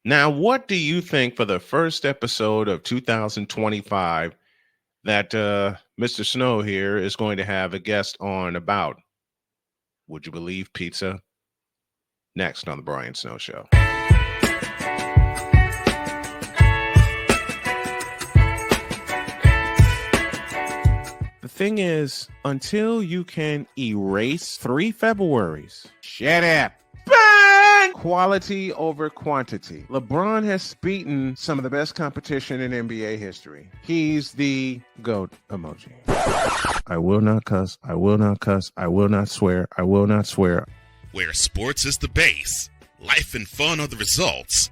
Now, what do you think for the first episode of 2025 that Mr. Snow here is going to have a guest on about? Would you believe pizza? Next on the Brian Snow Show. The thing is, until you can erase 3 Februaries, shut up. Burn! Quality over quantity. LeBron has beaten some of the best competition in NBA history. He's the GOAT emoji. I will not cuss. I will not cuss. I will not swear. I will not swear. Where sports is the base, life and fun are the results.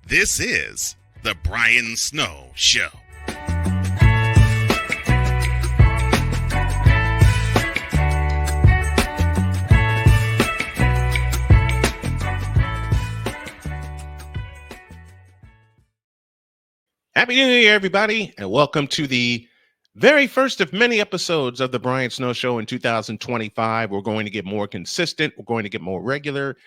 This is the Brian Snow Show. Happy New Year, everybody, and welcome to the very first of many episodes of the Brian Snow Show in 2025. We're going to get more consistent. We're going to get more regular.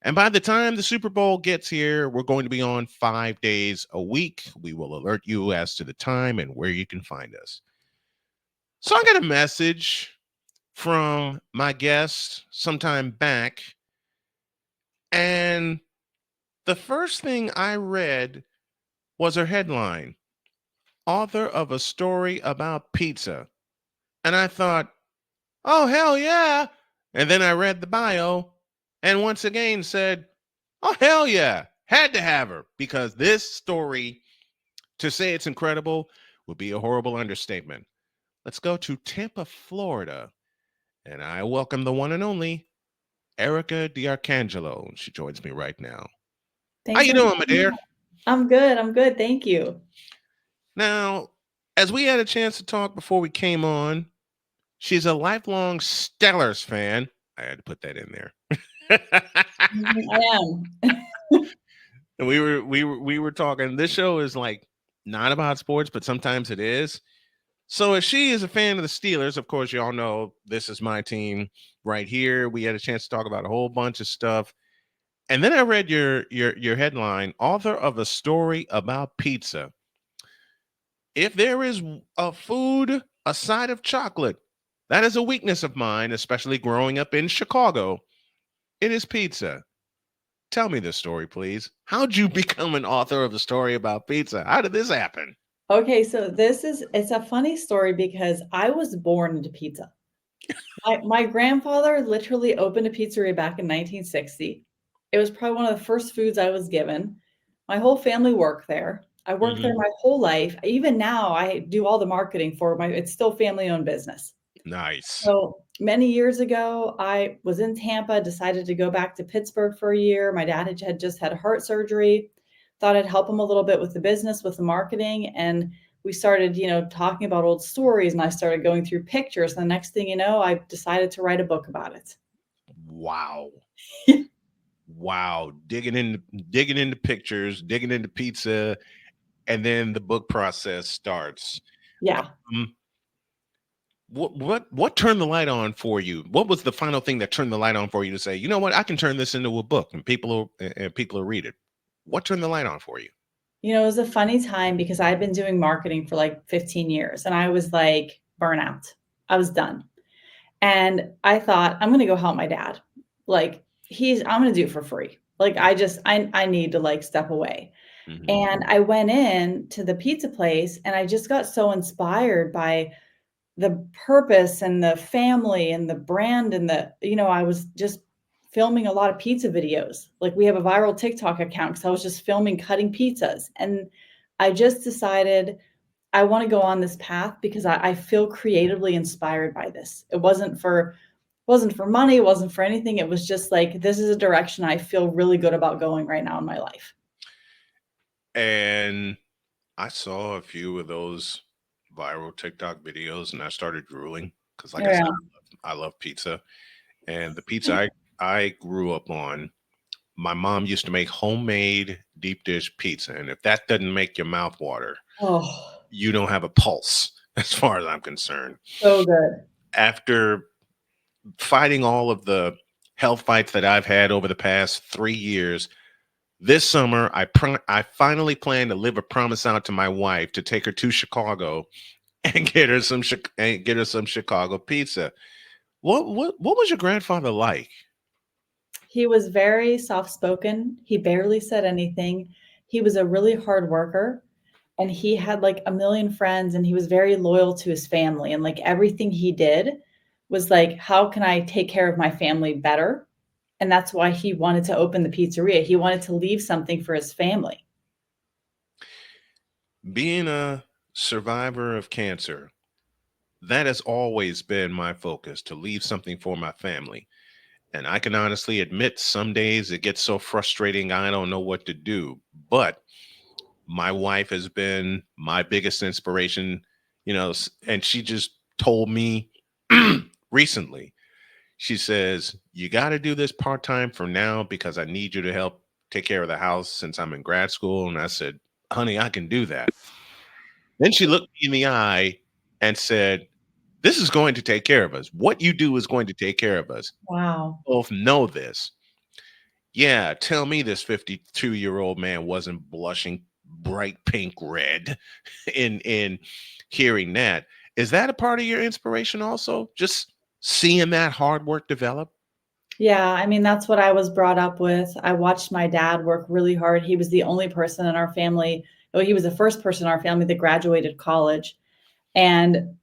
And by the time the Super Bowl gets here, we're going to be on 5 days a week. We will alert you as to the time and where you can find us. So I got a message from my guest sometime back. And the first thing I read was her headline, author of a story about pizza. And I thought, oh, hell yeah. And then I read the bio and once again said, oh, hell yeah. Had to have her because this story, to say it's incredible, would be a horrible understatement. Let's go to Tampa, Florida. And I welcome the one and only Erica D'Arcangelo. She joins me right now. Thanks How you doing, my dear? I'm good. Thank you. Now, as we had a chance to talk before we came on, she's a lifelong Steelers fan. I had to put that in there. I am. And we were talking. This show is like not about sports, but sometimes it is. So if she is a fan of the Steelers, of course, you all know this is my team right here. We had a chance to talk about a whole bunch of stuff. And then I read your headline, author of a story about pizza. If there is a food, a side of chocolate, that is a weakness of mine, especially growing up in Chicago, it is pizza. Tell me this story, please. How'd you become an author of a story about pizza? How did this happen? Okay, so it's a funny story because I was born into pizza. My grandfather literally opened a pizzeria back in 1960. It was probably one of the first foods I was given. My whole family worked there. I worked there my whole life. Even now, I do all the marketing for it's still family-owned business. Nice. So many years ago, I was in Tampa, decided to go back to Pittsburgh for a year. My dad had just had heart surgery. Thought I'd help him a little bit with the business, with the marketing. And we started, talking about old stories, and I started going through pictures. And the next thing you know, I decided to write a book about it. Wow. Wow. Digging into pictures, digging into pizza, and then the book process starts. Yeah. What turned the light on for you? What was the final thing that turned the light on for you to say, you know what, I can turn this into a book and people will read it? What turned the light on for you? It was a funny time because I'd been doing marketing for like 15 years and I was like burnout. I was done. And I thought, I'm going to go help my dad. Like I'm going to do it for free. Like I need to like step away. Mm-hmm. And I went in to the pizza place and I just got so inspired by the purpose and the family and the brand and I was just filming a lot of pizza videos. Like we have a viral TikTok account because I was just filming cutting pizzas. And I just decided I want to go on this path because I feel creatively inspired by this. It wasn't for money. It wasn't for anything. It was just like, this is a direction I feel really good about going right now in my life. And I saw a few of those viral TikTok videos and I started drooling because I said, I love pizza. And the pizza I grew up on, my mom used to make homemade deep dish pizza. And if that doesn't make your mouth water, you don't have a pulse as far as I'm concerned. So good. After fighting all of the health fights that I've had over the past 3 years, This summer, I finally plan to live a promise out to my wife to take her to Chicago and get her some Chicago pizza. What was your grandfather like? He was very soft spoken. He barely said anything. He was a really hard worker, and he had like a million friends, and he was very loyal to his family. And like everything he did was like, how can I take care of my family better? And that's why he wanted to open the pizzeria. He wanted to leave something for his family. Being a survivor of cancer, that has always been my focus to leave something for my family. And I can honestly admit some days it gets so frustrating I don't know what to do. But my wife has been my biggest inspiration, and she just told me recently, she says, "You got to do this part time for now because I need you to help take care of the house since I'm in grad school." And I said, "Honey, I can do that." Then she looked me in the eye and said, "This is going to take care of us. What you do is going to take care of us. Wow. Both know this." Yeah, tell me this 52-year-old man wasn't blushing bright pink red in hearing that. Is that a part of your inspiration also? Just seeing that hard work develop? Yeah, I mean, that's what I was brought up with. I watched my dad work really hard. He was the only person in our family, well, he was the first person in our family that graduated college. And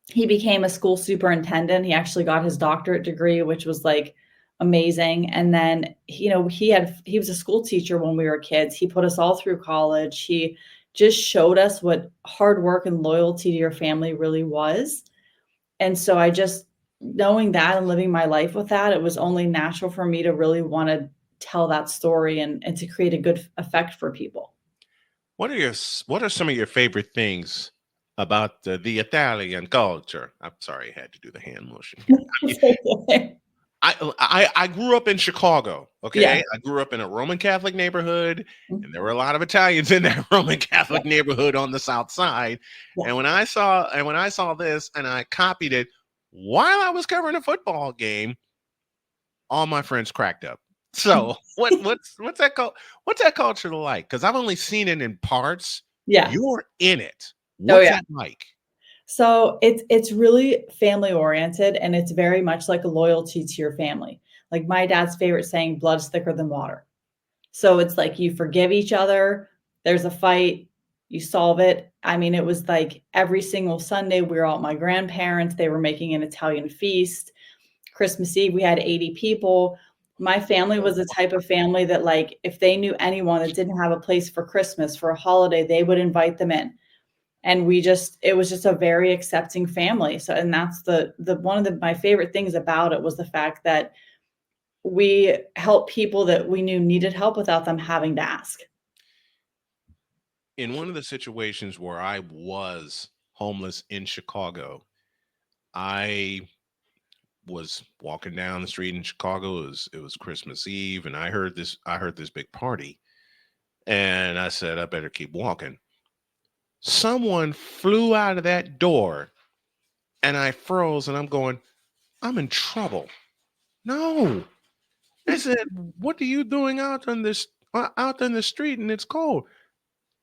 he became a school superintendent. He actually got his doctorate degree, which was like amazing. And then, he was a school teacher when we were kids. He put us all through college. He just showed us what hard work and loyalty to your family really was. And so I just knowing that and living my life with that, it was only natural for me to really want to tell that story and to create a good effect for people. What are some of your favorite things about the Italian culture? I'm sorry, I had to do the hand motion here. It's okay. I grew up in Chicago. Yeah. Okay, I grew up in a Roman Catholic neighborhood, and there were a lot of Italians in that Roman Yeah. Catholic neighborhood on the South Side. Yeah. And when I saw this and I copied it while I was covering a football game, all my friends cracked up. So what's that culture like? Because I've only seen it in parts. Yeah. You're in it. Oh, What's yeah. that like? So it's really family oriented, and it's very much like a loyalty to your family. Like my dad's favorite saying, blood's thicker than water. So it's like you forgive each other, there's a fight, you solve it. I mean, it was like every single Sunday we were out at my grandparents, they were making an Italian feast. Christmas Eve, we had 80 people. My family was the type of family that like if they knew anyone that didn't have a place for Christmas, for a holiday, they would invite them in. And it was just a very accepting family. So and that's the one of my favorite things about it was the fact that we helped people that we knew needed help without them having to ask. In one of the situations where I was homeless in Chicago, I was walking down the street in Chicago. It was Christmas Eve, and I heard this big party, and I said I better keep walking. Someone flew out of that door, and I froze, and I'm going, I'm in trouble. No, I said, what are you doing out in the street and it's cold?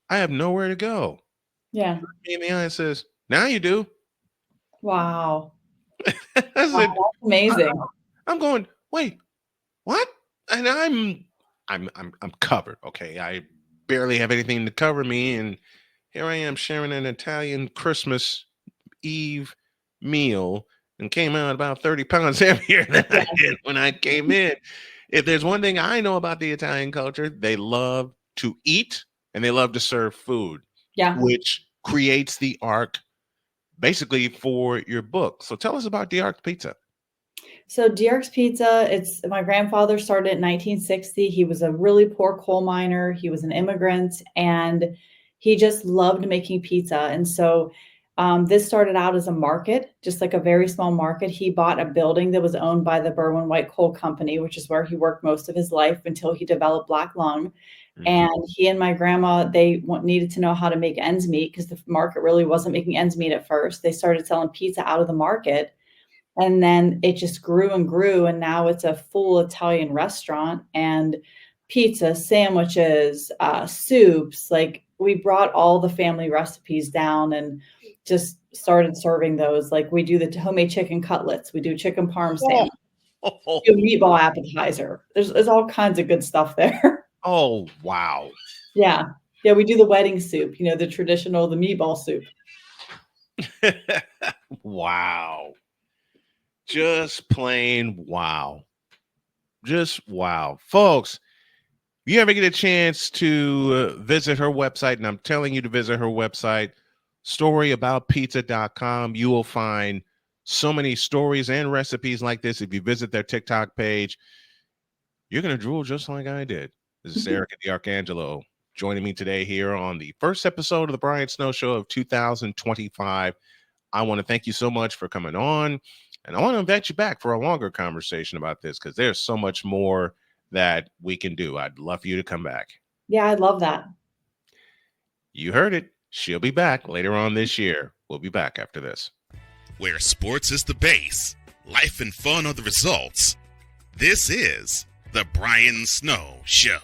I have nowhere to go. Yeah. Me in the eye and says, now you do. Wow. I Wow, said, that's I, amazing. I'm going, wait, what? And I'm covered. Okay. I barely have anything to cover me. And here I am sharing an Italian Christmas Eve meal and came out about 30 pounds heavier than I Yeah. did when I came in. If there's one thing I know about the Italian culture, they love to eat and they love to serve food, Yeah. which creates the arc basically for your book. So tell us about the arc pizza. So Dierk's Pizza, it's my grandfather started in 1960. He was a really poor coal miner. He was an immigrant and he just loved making pizza. And so this started out as a market, just like a very small market. He bought a building that was owned by the Berwyn White Coal Company, which is where he worked most of his life until he developed black lung. Mhm. And he and my grandma, they needed to know how to make ends meet because the market really wasn't making ends meet at first. They started selling pizza out of the market and then it just grew and grew, and now it's a full Italian restaurant. And pizza, sandwiches, soups. Like we brought all the family recipes down and just started serving those. Like we do the homemade chicken cutlets, we do chicken parm sandwich, Oh, do a meatball appetizer. There's all kinds of good stuff there. oh wow. Yeah. Yeah, we do the wedding soup, the traditional, the meatball soup. Wow. Just plain wow. Just wow. Folks, if you ever get a chance to visit her website, and I'm telling you to visit her website, storyaboutpizza.com, you will find so many stories and recipes like this. If you visit their TikTok page, you're going to drool just like I did. This is Erica D'Arcangelo joining me today here on the first episode of the Brian Snow Show of 2025. I want to thank you so much for coming on, and I want to invite you back for a longer conversation about this because there's so much more that we can do. I'd love for you to come back. Yeah, I love that. You heard it. She'll be back later on this year. We'll be back after this. Where sports is the base, life and fun are the results. This is the Brian Snow Show.